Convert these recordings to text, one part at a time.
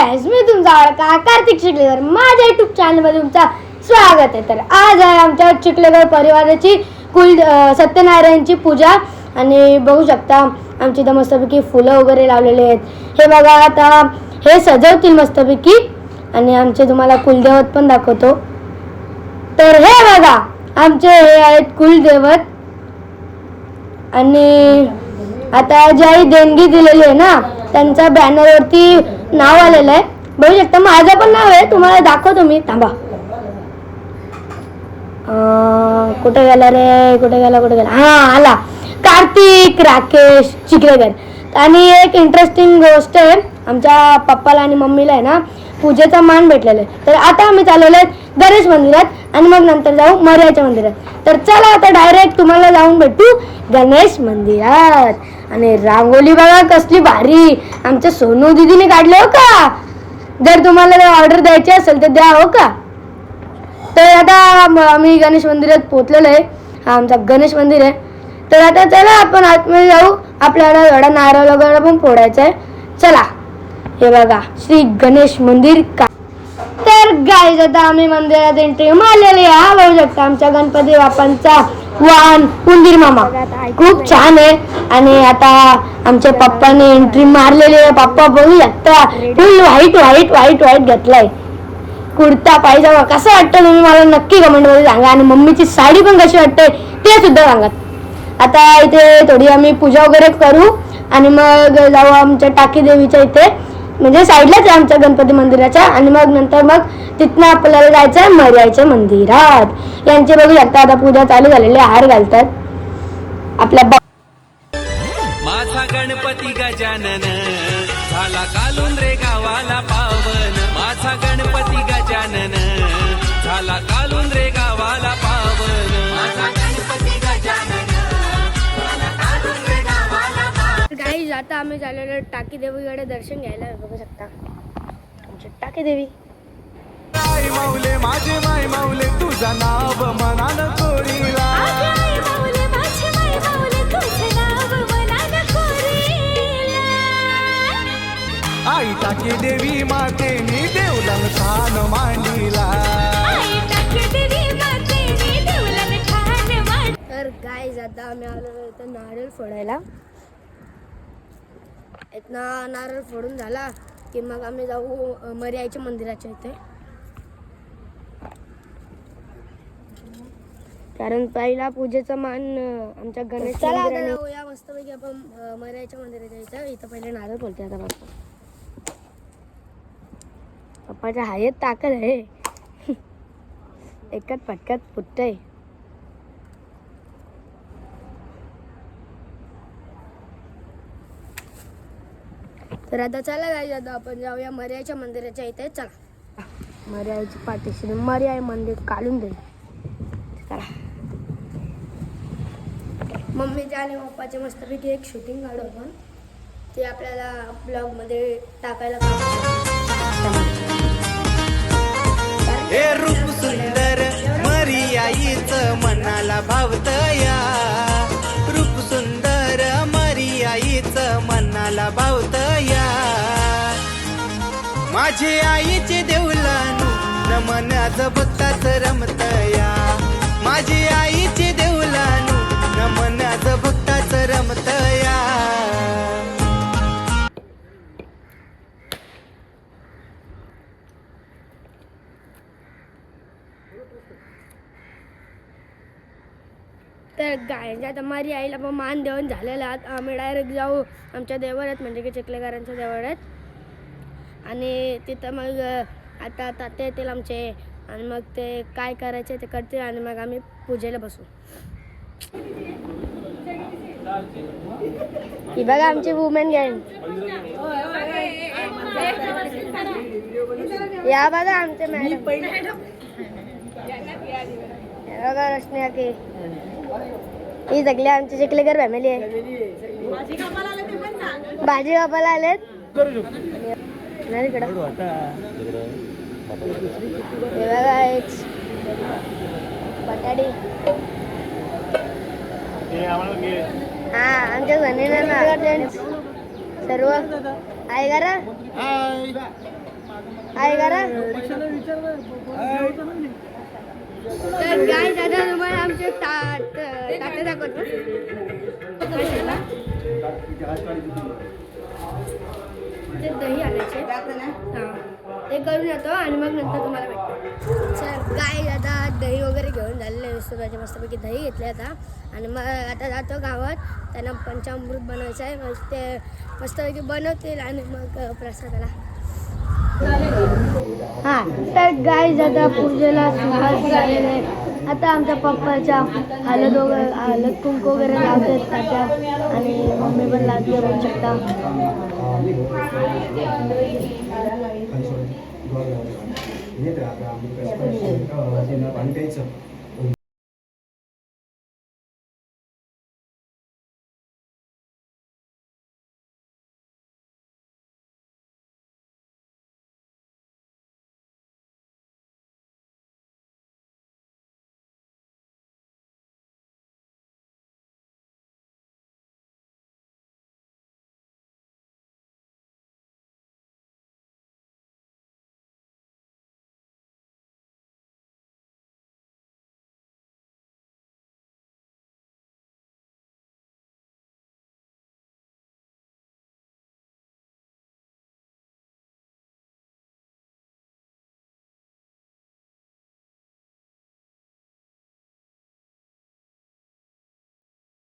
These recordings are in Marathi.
गाईज, मी तुमचा आवडता कार्तिक चिखलेकर माझ्या युट्यूब चॅनलमध्ये तुमचा स्वागत आहे. तर आज आहे आमच्या चिखलेकर परिवाराची सत्यनारायणची पूजा आणि बघू शकता आमची इथं मस्तपैकी फुलं वगैरे लावलेले आहेत. हे बघा, आता हे सजवतील मस्तपैकी आणि आमचे तुम्हाला कुलदैवत पण दाखवतो. तर हे बघा, आमचे हे आहेत कुलदैवत आणि आता ज्याही देणगी दिलेली आहे ना त्यांचा बॅनरवरती नाव आलेलं आहे. बघू शकता माझं पण नाव आहे, तुम्हाला दाखवतो मी. थांबा, कुठे गेला रे, कुठे गेला, हा आला, कार्तिक राकेश चिखलेकर. आणि एक इंटरेस्टिंग गोष्ट आहे, आमच्या पप्पाला आणि मम्मीला आहे ना पूजेचा मान भेटलेला आहे. तर आता आम्ही चाललेलो आहे गणेश मंदिरात आणि मग नंतर जाऊ मर्याच्या मंदिरात. तर चला आता डायरेक्ट तुम्हाला जाऊन भेटू गणेश मंदिरात. आणि रांगोली बघा कसली भारी आमच्या सोनू दीदीने काढले हो का. जर तुम्हाला ऑर्डर द्यायची असेल तर द्या हो का. तर आता आम्ही गणेश मंदिरात पोहोचलेलो आहे. हा आमचा गणेश मंदिर आहे. तर आता चला आपण आतमध्ये जाऊ, आपल्याला एवढा नारळ वगैरे पण फोडायचा आहे. चला, हे बघा श्री गणेश मंदिर का. तर गाईज आता आम्ही मंदिरात एंट्री मारलेली आहे. बघू शकता आमच्या गणपती बाप्पांचा वाहन उंदीर मामा खूप छान आहे. आणि आता आमच्या पप्पाने एंट्री मारलेली आहे. पप्पा बघू शकता फुल व्हाईट घेतलाय. कुर्ता पायजामा कसा वाटतं तुम्ही मला नक्की कमेंट मध्ये सांगा. आणि मम्मीची साडी पण कशी वाटते ते सुद्धा सांगा. आता इथे थोडी आम्ही पूजा वगैरे करू आणि मग जाऊ आमच्या टाकी देवीच्या इथे, म्हणजे साईडलाच आहे आमच्या गणपती मंदिराच्या. आणि मग नंतर मग तिथनं आपल्याला जायचं आहे मर्याच्या मंदिरात. यांचे बघू शकता आता पूजा चालू झालेली, हार घालतात आपल्या. माझा गणपती गजानन झाला कालून रे गावाला पावन. माझा गणपती गजानन झाला कालून रे गावाला पावन. माझा गणपती गजानन झाला कालून रे गावाला पावन. गाईज आता आम्ही चाललेलो टाकी देवीकडे दर्शन घ्यायला. बघू शकता आमची टाकी देवी. आई माऊले माझे माय माऊले तुझा नाव मनान कोरीला. आई टाकी देवी मातेनी देवलन ठाण मांडीला. तर गाईज आता आम्ही आलेलो इथं नारळ फोडायला. इथनं नारळ फोडून झाला की मग आम्ही जाऊ मर्याच्या मंदिराच्या इथे, कारण पहिला पूजेचा मान आमच्या गणेश. चला या मस्तपैकी आपण मर्याच्या मंदिराच्या इथं. इथं पहिले नारळ फोडते. आता बाप्पा पप्पाच्या हायेत ताकद आहे, एकाच फटक्यात फुटतंय. तर आता चला गाईज आता आपण जाऊया मर्याच्या मंदिराच्या इथे. चला, मर्याची पाठीशी मर्या मंदिर काढून दे. चला, मम्मीचे आणि पप्पाचे मस्तपैकी एक शूटिंग काढू आपण, ते आपल्याला ब्लॉग मध्ये टाकायला. हे रूप सुंदर मरियाईचं मनाला भावतया. रूप सुंदर मरियाईचं मनाला भावतया. माझे आईचे देऊलानू नमनाच भक्ताच रमतया. माझे आईचे देऊलानू नमनाच भक्ताच रमतया. तर गायच्या आता माझी आईला पण मान देऊन झालेला. आम्ही डायरेक्ट जाऊ आमच्या देवळात, म्हणजे की चिखलेकरांच्या देवळात. आणि तिथं मग आता ताते येतील आमचे आणि मग ते काय करायचे ते करतील आणि मग आम्ही पूजेला बसू. ही बघा आमची वुमेन गँग. या बघा आमचे मॅडम. बघा रश्मी की ही सगळी आमची चिखलेकर फॅमिली आहे. भाजी कापायला आलेत. नाही इकडं हे बघा एक बटाटी. हा आमच्या जणींना सर्व आहे करा. आहे करा तर गाय दादा तुम्हाला आमचे ताटे दाखवतो ते दही आणायचे ते करून येतो आणि मग नंतर तुम्हाला भेटतो सर गाय दादा दही वगैरे घेऊन झालेले विसर्गाचे मस्तपैकी दही घेतले आता आणि मग आता जातो गावात त्यांना पंचामृत बनवायचं आहे मग ते मस्तपैकी बनवतील आणि मग प्रसादाला हां तर गाय दादा पूजेला सुरुवात झालेली आहे आता आमच्या पप्पाच्या हळद कुंकू वगैरे लावतात त्याच्या आणि मम्मी पण लावते बघू शकता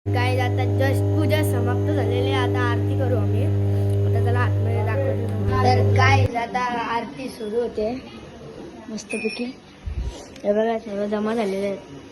काय आता जस्ट पूजा समाप्त झालेली आहे आता आरती करू आम्ही आता त्याला आतमध्ये दाखवतो तर काय आता आरती सुरू होते मस्तपैकी हे बघा सर्व जमा झालेले आहेत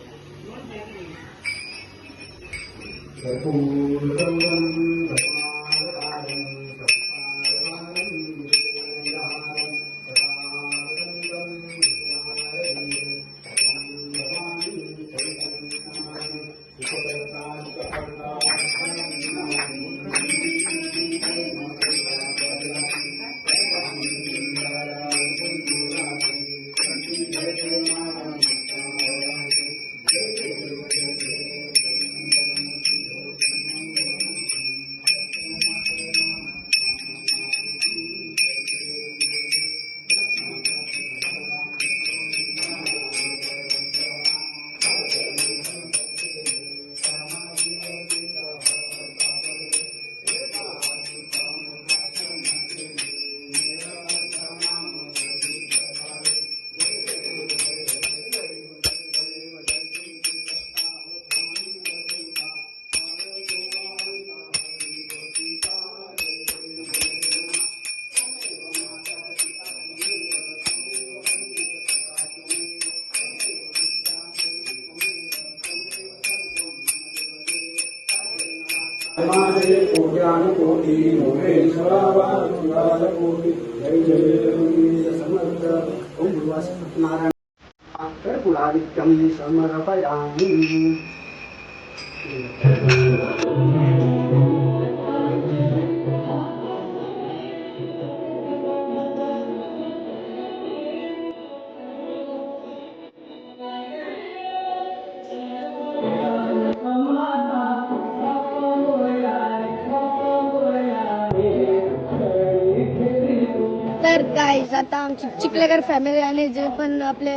तर गाईज आता आमची चिखलेकर फॅमिली आणि जे पण आपले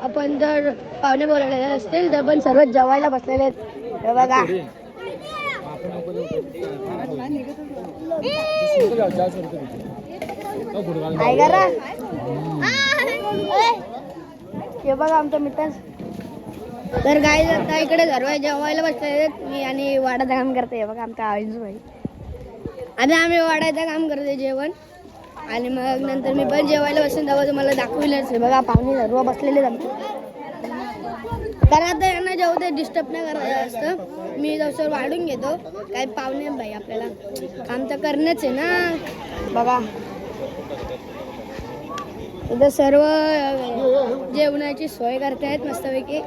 आपण जर पाहुणे बोलवलेले असतील तर पण सर्व जेवायला बसलेले आहेत हे बघा काय करा हे बघा आमच्या मित्र तर गाईज आता इकडे सर्व जेवायला बसलेले आहेत मी आणि वाड्याचं काम करते हे बघा आमचा आळजू भाई आता आम्ही वाड्याचं काम करते जेवण आणि मग नंतर मी पण जेवायला बसेन तेव्हा तुम्हाला दाखविलंच आहे बघा पाहुणे सर्व बसलेले आमचे कारण आता यांना जेव्हा ते डिस्टर्ब नाही करायचं असतं मी जसं वाढून घेतो काही पाहुणे बाई आपल्याला काम तर करणंच आहे ना बघा इथं सर्व जेवणाची सोय करतायत मस्तपैकी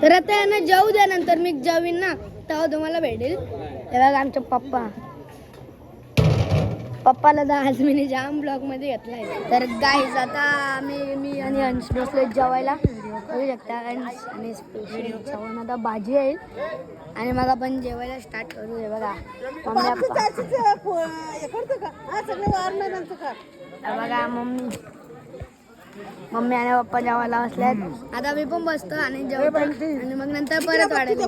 तर आता यांना जेवू द्या नंतर मी जेवीन ना तेव्हा तुम्हाला भेटेल तेव्हा आमचे पप्पाला तर आज मी जाम ब्लॉग मध्ये घेतलाय तर गाईज आता मी आणि अंश बसलो जेवायला करू शकता आणि स्पेशल जेवण आता भाजी आहे आणि मग आपण जेवायला स्टार्ट करू. हे बघा मम्मी बघा मम्मी आणि पप्पा जेवायला बसल्यात. आता मी पण बसतो आणि जेवतो आणि मग नंतर परत वाढेल.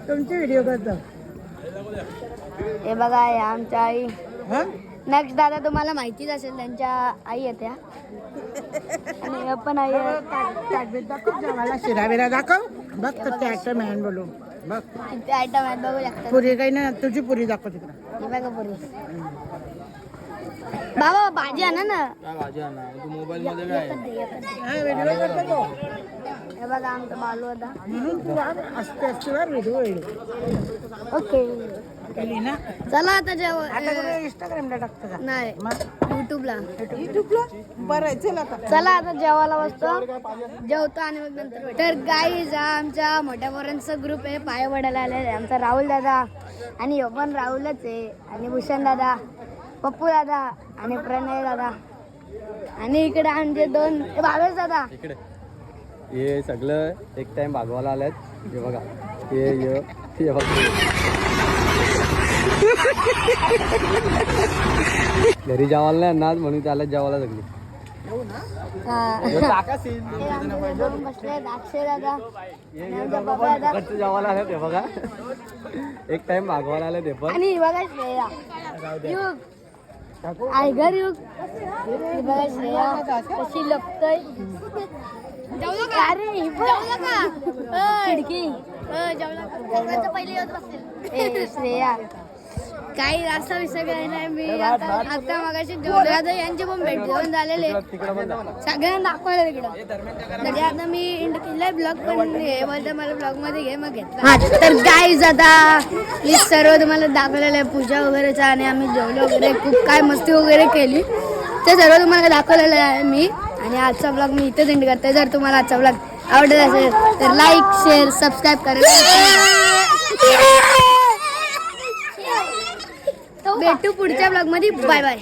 तुमची व्हिडिओ करतो. हे बघा हे आमच्या आई. नेक्स्ट दादा तुम्हाला माहितीच असेल त्यांच्या आई येत्या आणि हे पण आई मला शिरा बिरा दाखव बघ ते आयटम आहे बोलू बघ किती आयटम आहेत बघू शकता. पुरी काही ना तुझी पुरी दाखव तिकडं. हे बघा पुरी. बाबा भाजी आणा ना. व्हिडिओ करतो हे बघा आमचा बालू आता. म्हणून तू असते व्हिडिओ ओके केली ना. चला आता जेवण. आता इंस्टाग्रामला टाकतो का? नाही युट्यूबला. बरं आहे चल आता. चला आता जेवायला बसतो जेवतो आणि मग नंतर तर गाईज आमच्या मोठ्या पोरांचा ग्रुप आहे पाय पडायला आले. आमचा राहुल दादा आणि ह्यो पण राहुलच आहे आणि भूषण दादा पप्पू दादा आणि प्रणय दादा आणि इकडे आमचे दोन भावेश दादा. इकडे हे सगळं एक टाइम भागवायला आल्यात. हे बघा हे बघा घरी जेवायला नाही ना म्हणून त्याला जेवायला लागली. बसले अक्षय दादा जेवायला आल्यात. हे बघा एक टाइम भागवायला आल्यात. हे पण आणि बघा श्रेया युग आयगर युग. बघा श्रेया कशी लपतय. अरे खिडकी पहिले श्रेया काही असा विषय काय नाही. मी आता मगाशी जेवलो. आता यांचे पण भेट जेवण झालेले सगळ्यांना दाखवायला तिकडं. म्हणजे आता मी एंड केलाय ब्लॉग पण हे बोलतं मला ब्लॉग मध्ये घे मग घेतला. तर गाईज आता मी सर्व तुम्हाला दाखवलेलं आहे पूजा वगैरेचा आणि आम्ही जेवलो वगैरे खूप काय मस्ती वगैरे केली ते सर्व तुम्हाला दाखवलेलं आहे मी. आणि आजचा ब्लॉग मी इथेच एंड करते. जर तुम्हाला आजचा ब्लॉग आवडत असेल तर लाईक शेअर सबस्क्राईब करा. भेटू पुढच्या ब्लॉग मध्ये. Bye bye.